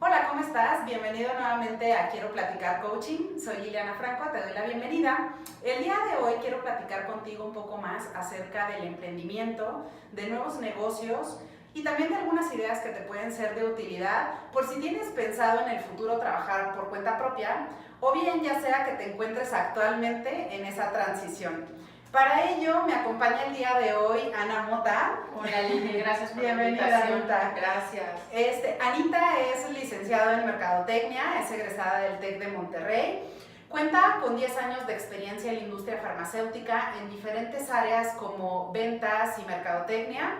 Hola, ¿cómo estás? Bienvenido nuevamente a Quiero Platicar Coaching. Soy Liliana Franco, te doy la bienvenida. El día de hoy quiero platicar contigo un poco más acerca del emprendimiento, de nuevos negocios y también de algunas ideas que te pueden ser de utilidad por si tienes pensado en el futuro trabajar por cuenta propia o bien ya sea que te encuentres actualmente en esa transición. Para ello me acompaña el día de hoy Ana Mota. Hola Lili, gracias por Bienvenida, la invitación. Anita. Gracias. Anita es licenciada en Mercadotecnia, es egresada del TEC de Monterrey. Cuenta con 10 años de experiencia en la industria farmacéutica en diferentes áreas como ventas y mercadotecnia.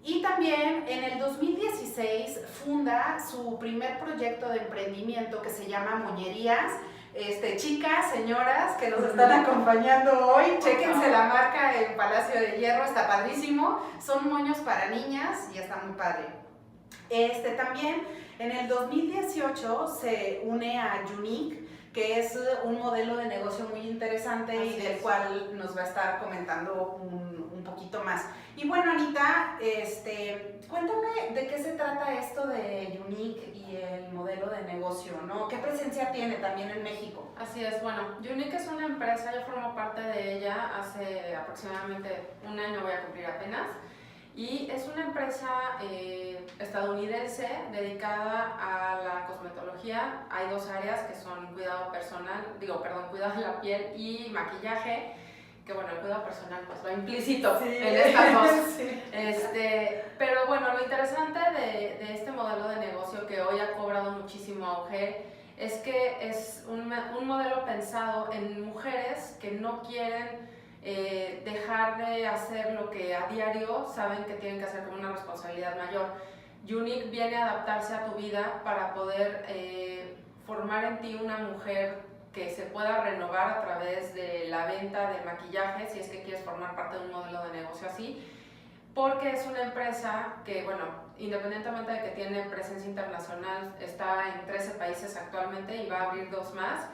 Y también en el 2016 funda su primer proyecto de emprendimiento que se llama Moñerías. Chicas, señoras que nos están acompañando hoy, chéquense la marca en Palacio de Hierro, está padrísimo. Son moños para niñas y está muy padre. También en el 2018 se une a Unique, que es un modelo de negocio muy interesante y del cual nos va a estar comentando un poquito más. Y bueno, Anita, cuéntame de qué se trata esto de Unique y el modelo de negocio, ¿no? ¿Qué presencia tiene también en México? Así es, bueno, Unique es una empresa, yo formo parte de ella hace aproximadamente un año, voy a cumplir apenas, y es una empresa estadounidense dedicada a la cosmetología. Hay dos áreas que son cuidado cuidado de la piel y maquillaje, que bueno, el cuidado personal pues va implícito en estas dos. Sí. Pero bueno, lo interesante de este modelo de negocio que hoy ha cobrado muchísimo auge es que es un modelo pensado en mujeres que no quieren dejar de hacer lo que a diario saben que tienen que hacer como una responsabilidad mayor. Unique viene a adaptarse a tu vida para poder formar en ti una mujer que se pueda renovar a través de la venta del maquillaje, si es que quieres formar parte de un modelo de negocio así, porque es una empresa que, bueno, independientemente de que tiene presencia internacional, está en 13 países actualmente y va a abrir 2 más.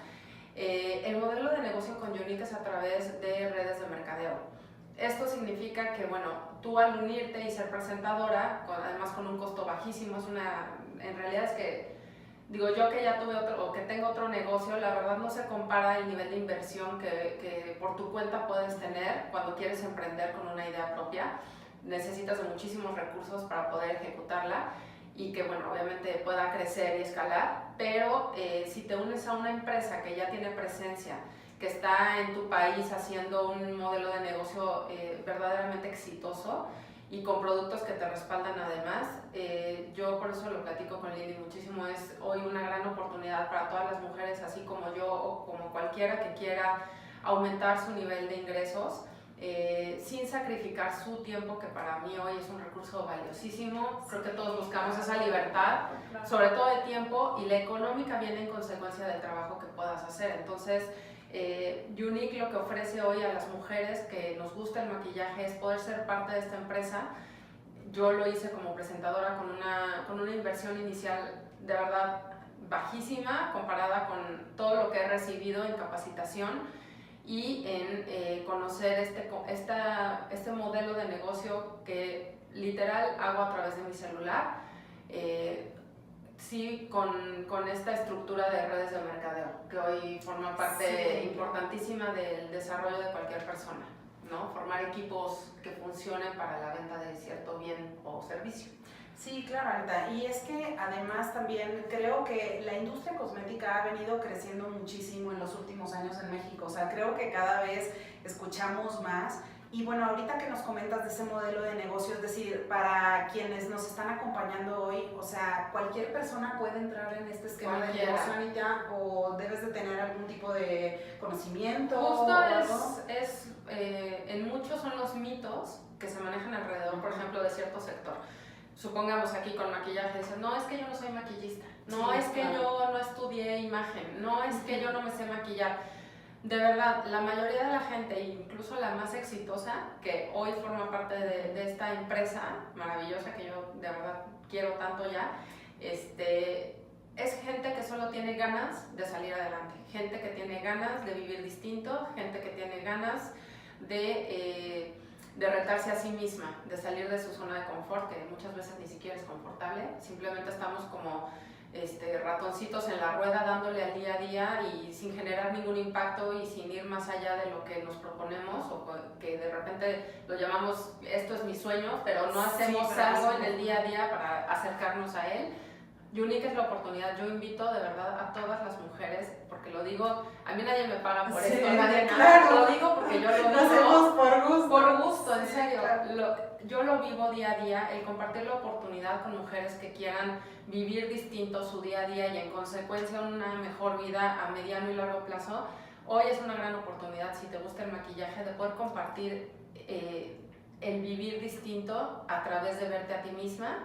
El modelo de negocio con Unique es a través de redes de mercadeo. Esto significa que, bueno, tú al unirte y ser presentadora, además con un costo bajísimo, en realidad es que, digo yo que ya tuve otro, o que tengo otro negocio, la verdad no se compara el nivel de inversión que por tu cuenta puedes tener cuando quieres emprender con una idea propia. Necesitas de muchísimos recursos para poder ejecutarla y que, bueno, obviamente pueda crecer y escalar, pero si te unes a una empresa que ya tiene presencia, que está en tu país haciendo un modelo de negocio verdaderamente exitoso y con productos que te respaldan además, yo por eso lo platico con Lili muchísimo, es hoy una gran oportunidad para todas las mujeres, así como yo o como cualquiera que quiera aumentar su nivel de ingresos, sin sacrificar su tiempo, que para mí hoy es un recurso valiosísimo. Creo que todos buscamos esa libertad, sobre todo de tiempo, y la económica viene en consecuencia del trabajo que puedas hacer. Entonces, Unique lo que ofrece hoy a las mujeres que nos gusta el maquillaje es poder ser parte de esta empresa. Yo lo hice como presentadora con una inversión inicial de verdad bajísima comparada con todo lo que he recibido en capacitación y en conocer este modelo de negocio que literal hago a través de mi celular, sí, con esta estructura de redes de mercadeo, que hoy forma parte importantísima del desarrollo de cualquier persona, ¿no? Formar equipos que funcionen para la venta de cierto bien o servicio. Sí, claro, Anita. Y es que además también creo que la industria cosmética ha venido creciendo muchísimo en los últimos años en México. O sea, creo que cada vez escuchamos más. Y bueno, ahorita que nos comentas de ese modelo de negocio, es decir, para quienes nos están acompañando hoy, o sea, cualquier persona puede entrar en este esquema de negocio, Anita, o debes de tener algún tipo de conocimiento. Justo en muchos son los mitos que se manejan alrededor, por ejemplo, de cierto sector. Supongamos aquí con maquillaje, dicen, no, es que yo no soy maquillista, no, es que yo no estudié imagen, no, es que yo no me sé maquillar. De verdad, la mayoría de la gente, incluso la más exitosa, que hoy forma parte de esta empresa maravillosa que yo de verdad quiero tanto ya, es gente que solo tiene ganas de salir adelante, gente que tiene ganas de vivir distinto, gente que tiene ganas de de retarse a sí misma, de salir de su zona de confort, que muchas veces ni siquiera es confortable, simplemente estamos como ratoncitos en la rueda dándole al día a día y sin generar ningún impacto y sin ir más allá de lo que nos proponemos o que de repente lo llamamos esto es mi sueño, pero no hacemos algo en el día a día para acercarnos a él. Younique es la oportunidad. Yo invito de verdad a todas las mujeres, porque lo digo, a mí nadie me paga por esto, nadie nada, lo digo porque yo lo vivo. Lo hacemos por gusto. Por gusto, en serio. Claro. Yo lo vivo día a día, el compartir la oportunidad con mujeres que quieran vivir distinto su día a día y en consecuencia una mejor vida a mediano y largo plazo. Hoy es una gran oportunidad, si te gusta el maquillaje, de poder compartir el vivir distinto a través de verte a ti misma.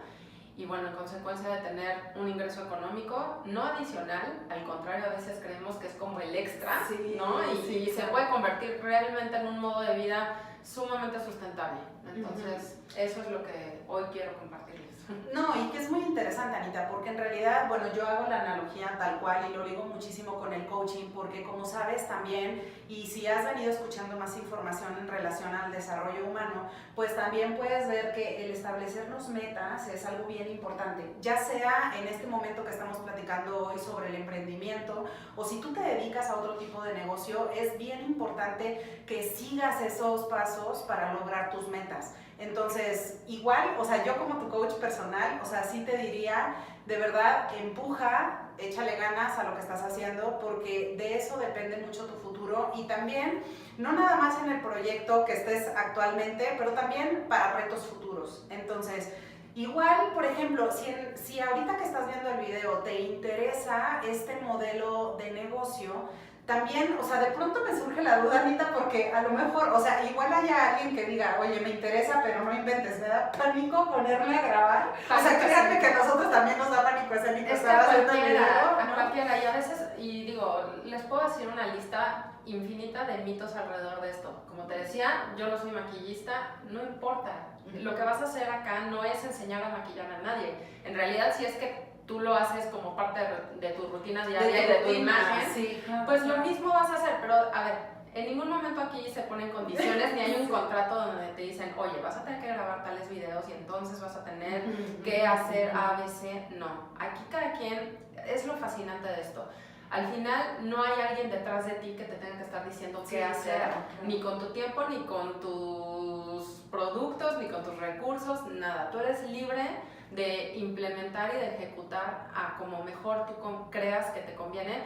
Y bueno, en consecuencia de tener un ingreso económico, no adicional, al contrario, a veces creemos que es como el extra, sí, ¿no? Y se puede convertir realmente en un modo de vida sumamente sustentable. Entonces, eso es lo que hoy quiero compartirles. No, y que es muy interesante, Anita, porque en realidad, bueno, yo hago la analogía tal cual y lo digo muchísimo con el coaching, porque como sabes también, y si has venido escuchando más información en relación al desarrollo humano, pues también puedes ver que el establecernos metas es algo bien importante, ya sea en este momento que estamos platicando hoy sobre el emprendimiento, o si tú te dedicas a otro tipo de negocio, es bien importante que sigas esos pasos para lograr tus metas. Entonces, igual, o sea, yo como tu coach personal, o sea, sí te diría, de verdad, empuja, échale ganas a lo que estás haciendo, porque de eso depende mucho tu futuro y también, no nada más en el proyecto que estés actualmente, pero también para retos futuros. Entonces, igual, por ejemplo, si ahorita que estás viendo el video te interesa este modelo de negocio, también, o sea, de pronto me surge la duda, Anita, porque a lo mejor, o sea, igual haya alguien que diga, oye, me interesa, pero no inventes, me da pánico ponerme a grabar. O sea, créanme que a nosotros también nos da pánico escénico estar haciendo el video, ¿no? A cualquiera, y a veces, y digo, les puedo decir una lista infinita de mitos alrededor de esto. Como te decía, yo no soy maquillista, no importa. Lo que vas a hacer acá no es enseñar a maquillar a nadie. En realidad, si es que tú lo haces como parte de tu rutina diaria y de tu imagen, sí, claro, pues lo mismo vas a hacer, pero a ver, en ningún momento aquí se ponen condiciones ni hay un contrato donde te dicen, oye, vas a tener que grabar tales videos y entonces vas a tener que hacer A, B, C. No, aquí cada quien, es lo fascinante de esto. Al final no hay alguien detrás de ti que te tenga que estar diciendo qué hacer, claro. Ni con tu tiempo, ni con tus productos, ni con tus recursos, nada. Tú eres libre de implementar y de ejecutar a como mejor tú creas que te conviene.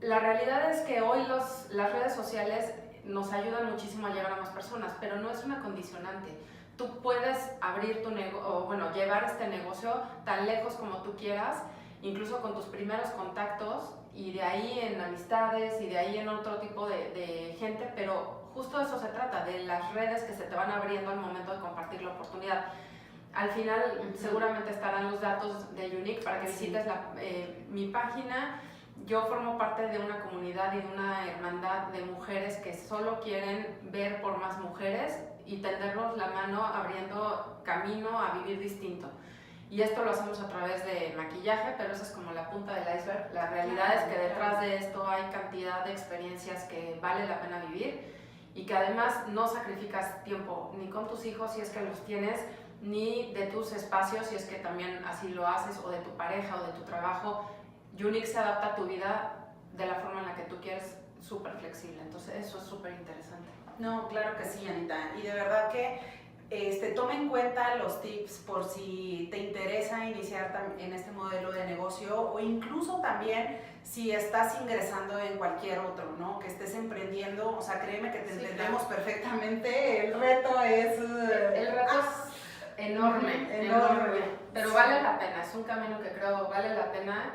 La realidad es que hoy las redes sociales nos ayudan muchísimo a llegar a más personas, pero no es una condicionante. Tú puedes abrir tu negocio, o bueno, llevar este negocio tan lejos como tú quieras, incluso con tus primeros contactos, y de ahí en amistades, y de ahí en otro tipo de gente, pero justo de eso se trata, de las redes que se te van abriendo al momento de compartir la oportunidad. Al final seguramente estarán los datos de Younique para que visites mi página. Yo formo parte de una comunidad y de una hermandad de mujeres que solo quieren ver por más mujeres y tendernos la mano abriendo camino a vivir distinto. Y esto lo hacemos a través de maquillaje, pero eso es como la punta del iceberg. La realidad es que detrás de esto hay cantidad de experiencias que vale la pena vivir y que además no sacrificas tiempo ni con tus hijos si es que los tienes, ni de tus espacios si es que también así lo haces, o de tu pareja o de tu trabajo. Younique se adapta a tu vida de la forma en la que tú quieres, súper flexible. Entonces eso es súper interesante. No, claro que sí, Anita. Y de verdad que toma en cuenta los tips por si te interesa iniciar en este modelo de negocio, o incluso también si estás ingresando en cualquier otro, ¿no? Que estés emprendiendo. O sea, créeme que te entendemos perfectamente. El reto es... El reto es enorme. Pero vale la pena, es un camino que creo vale la pena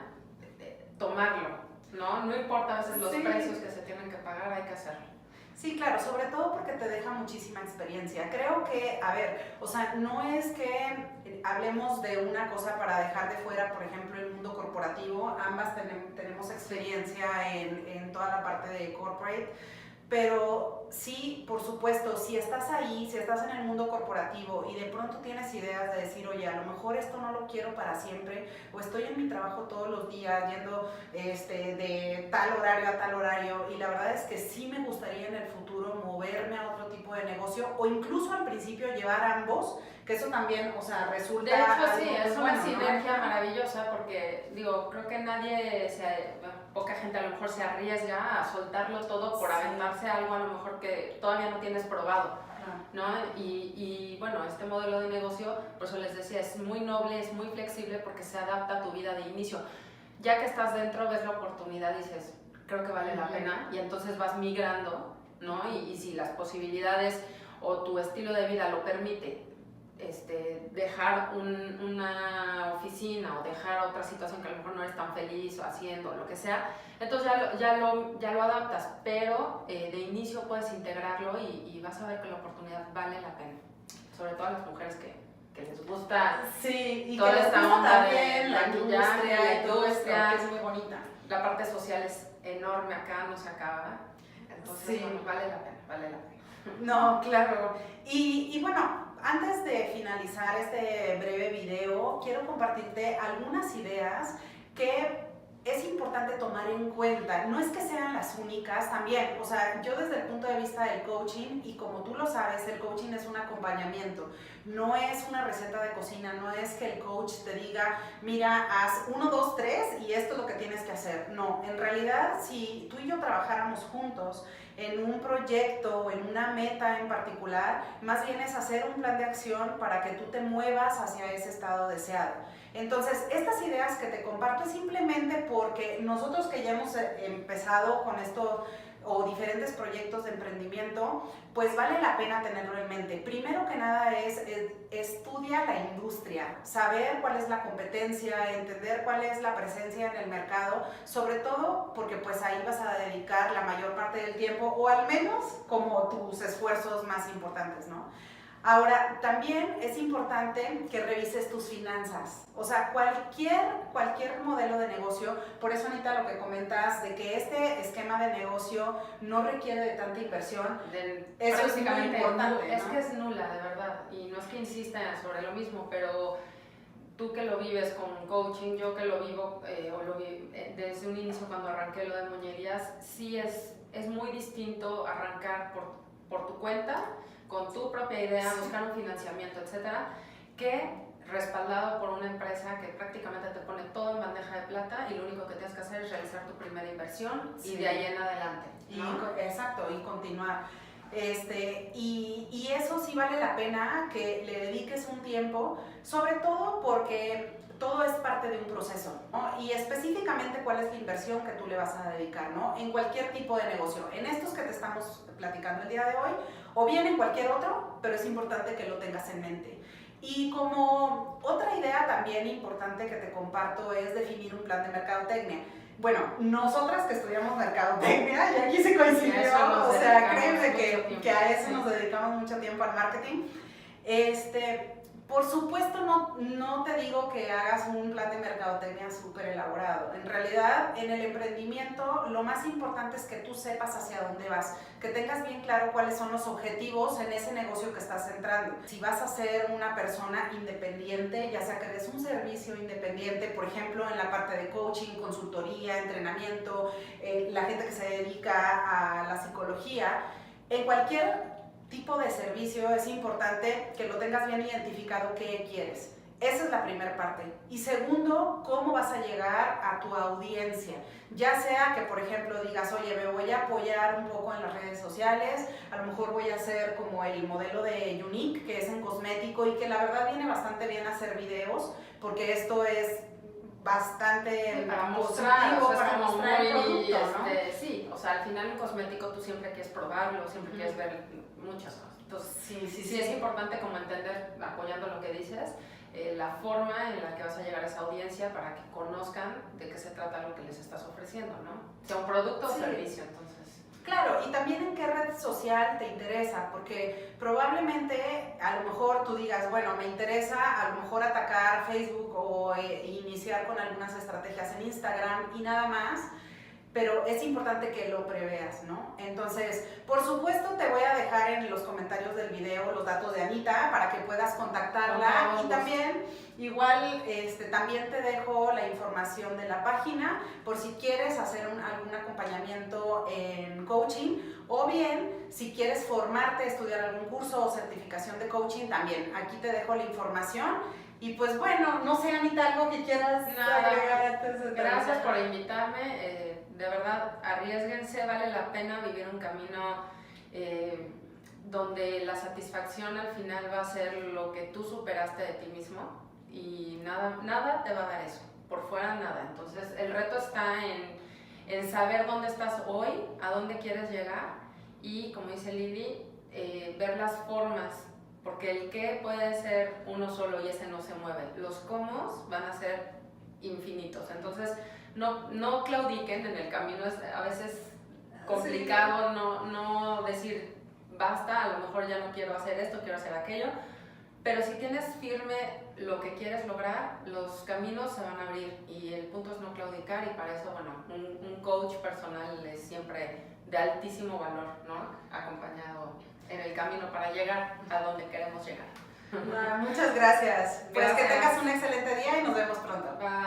tomarlo, ¿no? No importa a veces los precios que se tienen que pagar, hay que hacerlo. Sí, claro, sobre todo porque te deja muchísima experiencia. Creo que, a ver, o sea, no es que hablemos de una cosa para dejar de fuera, por ejemplo, el mundo corporativo. Ambas tenemos experiencia en toda la parte de corporate, Pero sí, por supuesto, si estás ahí, si estás en el mundo corporativo y de pronto tienes ideas de decir, oye, a lo mejor esto no lo quiero para siempre, o estoy en mi trabajo todos los días yendo de tal horario a tal horario, y la verdad es que sí me gustaría en el futuro moverme a otro tipo de negocio, o incluso al principio llevar ambos, que eso también, o sea, resulta... De hecho, sí, algo es una bueno, sinergia ¿no? maravillosa porque, digo, creo que poca gente a lo mejor se arriesga a soltarlo todo por aventarse a algo a lo mejor que todavía no tienes probado, ¿no? Y bueno, este modelo de negocio, por eso les decía, es muy noble, es muy flexible porque se adapta a tu vida de inicio. Ya que estás dentro, ves la oportunidad y dices, creo que vale la pena, y entonces vas migrando, ¿no? Y si las posibilidades o tu estilo de vida lo permite, dejar una oficina o dejar otra situación que a lo mejor no eres tan feliz o haciendo, lo que sea, entonces ya lo adaptas, pero de inicio puedes integrarlo y vas a ver que la oportunidad vale la pena, sobre todo a las mujeres que les gusta y toda que les esta gusta onda también de la maquillaje, industria y todo esto, industria, que es muy bonita. la parte social es enorme acá, no se acaba, entonces bueno, vale la pena, vale la pena. No, claro. Y bueno, antes de finalizar este breve video, quiero compartirte algunas ideas que es importante tomar en cuenta. No es que sean las únicas también, o sea, yo desde el punto de vista del coaching, y como tú lo sabes, el coaching es un acompañamiento, no es una receta de cocina, no es que el coach te diga, mira, haz 1, 2, 3 y esto es lo que tienes que hacer. No, en realidad, si tú y yo trabajáramos juntos en un proyecto o en una meta en particular, más bien es hacer un plan de acción para que tú te muevas hacia ese estado deseado. Entonces, estas ideas que te comparto es simplemente porque nosotros que ya hemos empezado con esto o diferentes proyectos de emprendimiento, pues vale la pena tenerlo en mente. Primero que nada estudia la industria, saber cuál es la competencia, entender cuál es la presencia en el mercado, sobre todo porque pues ahí vas a dedicar la mayor parte del tiempo, o al menos como tus esfuerzos más importantes, ¿no? Ahora, también es importante que revises tus finanzas, o sea, cualquier modelo de negocio. Por eso, Anita, lo que comentas de que este esquema de negocio no requiere de tanta inversión, eso es muy importante, ¿no? Es que es nula, de verdad, y no es que insista sobre lo mismo, pero tú que lo vives con coaching, yo que lo vivo desde un inicio cuando arranqué lo de moñerías, sí es muy distinto arrancar por tu cuenta, con tu propia idea, buscar un financiamiento, etcétera, que respaldado por una empresa que prácticamente te pone todo en bandeja de plata y lo único que tienes que hacer es realizar tu primera inversión y de ahí en adelante, ¿no? Exacto, y continuar. Y eso sí vale la pena que le dediques un tiempo, sobre todo porque todo es parte de un proceso, ¿no? Y específicamente cuál es la inversión que tú le vas a dedicar, ¿no? En cualquier tipo de negocio, en estos que te estamos platicando el día de hoy, o bien en cualquier otro, pero es importante que lo tengas en mente. Y como otra idea también importante que te comparto es definir un plan de mercadotecnia. Bueno, nosotras que estudiamos mercadotecnia, y aquí se coincidió, o sea, créeme que a eso nos dedicamos mucho tiempo al marketing. Por supuesto, no te digo que hagas un plan de mercadotecnia súper elaborado. En realidad, en el emprendimiento, lo más importante es que tú sepas hacia dónde vas, que tengas bien claro cuáles son los objetivos en ese negocio que estás entrando. Si vas a ser una persona independiente, ya sea que des un servicio independiente, por ejemplo, en la parte de coaching, consultoría, entrenamiento, la gente que se dedica a la psicología, en cualquier tipo de servicio es importante que lo tengas bien identificado qué quieres. Esa es la primera parte. Y segundo, cómo vas a llegar a tu audiencia. Ya sea que, por ejemplo, digas, oye, me voy a apoyar un poco en las redes sociales, a lo mejor voy a hacer como el modelo de Unique, que es en cosmético y que la verdad viene bastante bien a hacer videos, porque esto es bastante para mostrar, o sea, para es como mostrar el muy, producto, ¿no? Sí, o sea, al final un cosmético tú siempre quieres probarlo, siempre quieres ver muchas cosas. Entonces, sí es importante como entender, apoyando lo que dices, la forma en la que vas a llegar a esa audiencia para que conozcan de qué se trata lo que les estás ofreciendo, ¿no? Sea un producto o servicio, entonces. Claro, y también en qué red social te interesa, porque probablemente a lo mejor tú digas, bueno, me interesa a lo mejor atacar Facebook o iniciar con algunas estrategias en Instagram y nada más, pero es importante que lo preveas, ¿no? Entonces, por supuesto, te voy a dejar en los comentarios del video los datos de Anita para que puedas contactarla y también, igual, también te dejo la información de la página por si quieres hacer algún acompañamiento en coaching o bien si quieres formarte, estudiar algún curso o certificación de coaching, también aquí te dejo la información. Y pues bueno, no sé, Anita, algo que quieras agregar antes de gracias por invitarme. De verdad, arriésguense, vale la pena vivir un camino donde la satisfacción al final va a ser lo que tú superaste de ti mismo y nada te va a dar eso, por fuera nada. Entonces el reto está en saber dónde estás hoy, a dónde quieres llegar y, como dice Lili, ver las formas, porque el qué puede ser uno solo y ese no se mueve. Los cómo van a ser infinitos. Entonces, no claudiquen en el camino. Es a veces complicado no decir basta, a lo mejor ya no quiero hacer esto, quiero hacer aquello. Pero si tienes firme lo que quieres lograr, los caminos se van a abrir y el punto es no claudicar, y para eso, bueno, un coach personal es siempre de altísimo valor, ¿no? Acompañado en el camino para llegar a donde queremos llegar. Muchas gracias. Pues Gracias. que tengas un excelente día y nos vemos pronto. Bye.